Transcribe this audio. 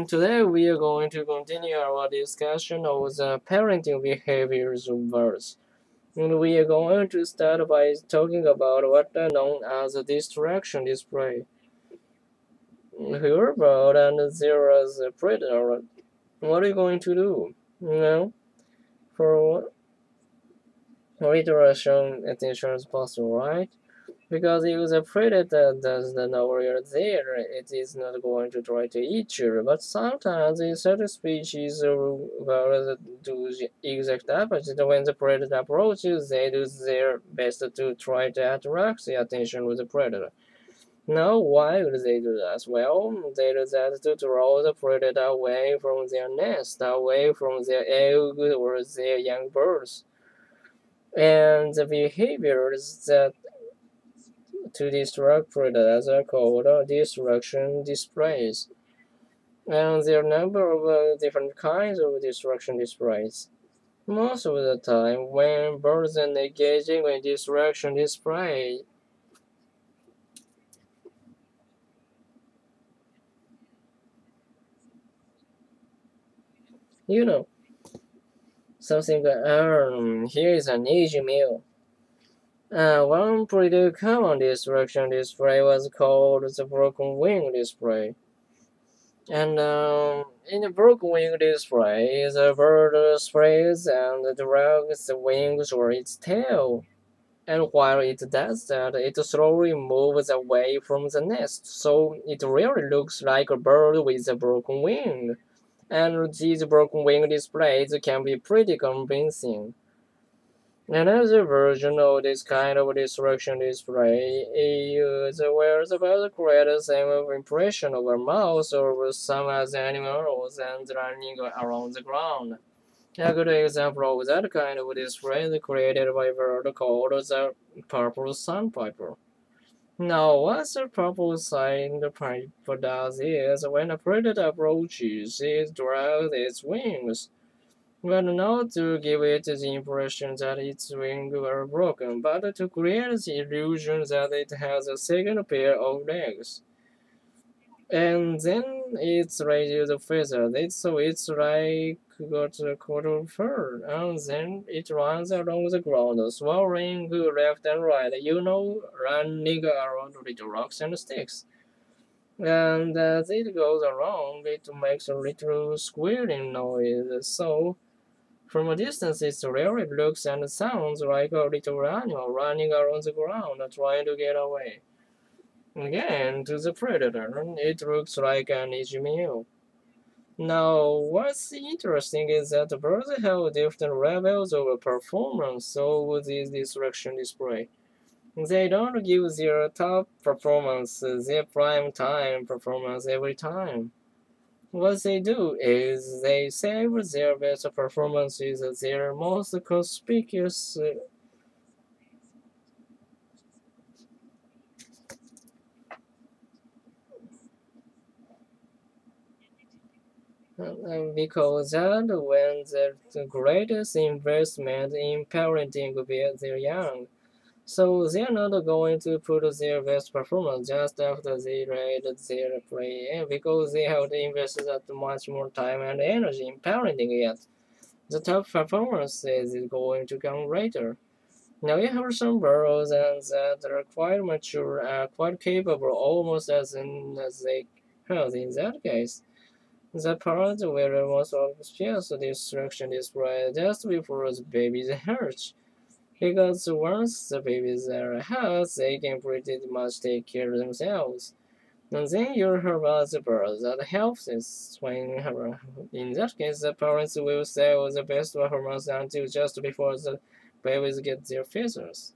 Today we are going to continue our discussion of the parenting behaviors of birds. And we are going to start by talking about what are known as a distraction display. Here, bird and there is a predator. What are you going to do? For redirection attention is possible, right? Because if the predator doesn't know you're there, it is not going to try to eat you. But sometimes in certain species, birds do the exact opposite. When the predator approaches, they do their best to try to attract the attention of the predator. Now, why would they do that? Well, they do that to draw the predator away from their nest, away from their egg or their young birds. And the behaviors that to distract predators are called distraction displays. And there are a number of different kinds of distraction displays. Most of the time, when birds are engaging in distraction display, you know, something here is an easy meal. One pretty common distraction display was called the broken wing display. And in the broken wing display, the bird spreads and drags the wings or its tail. And while it does that, it slowly moves away from the nest, so it really looks like a bird with a broken wing. And these broken wing displays can be pretty convincing. Another version of this kind of distraction display is where the bird creates the same impression of a mouse or some other animals and running around the ground. A good example of that kind of display is created by a bird called the purple sandpiper. Now, what the purple sandpiper does is when a predator approaches, it drags its wings, but not to give it the impression that its wings were broken, but to create the illusion that it has a second pair of legs. And then it's ready to feather it, so it's like got a coat of fur, and then it runs along the ground, swirling left and right, running around little rocks and sticks. And as it goes along, it makes a little squealing noise, so from a distance it really looks and sounds like a little animal running around the ground, trying to get away. Again, to the predator, it looks like an easy meal. Now, what's interesting is that birds have different levels of performance of this distraction display. They don't give their top performance, their prime time performance every time. What they do is they save their best performances, their most conspicuous because that when the greatest investment in parenting with their young. So they're not going to put their best performance just after they read their play because they have invested that much more time and energy in parenting yet. The top performance is going to come later. Now you have some birds and that are quite mature and quite capable almost as soon as they have in that case. The part where most of the destruction is spread just before the babies hatch. Because once the babies are hatched, they can pretty much take care of themselves. And then you hear about the birds that helps is when in that case the parents will save the best performance until just before the babies get their feathers.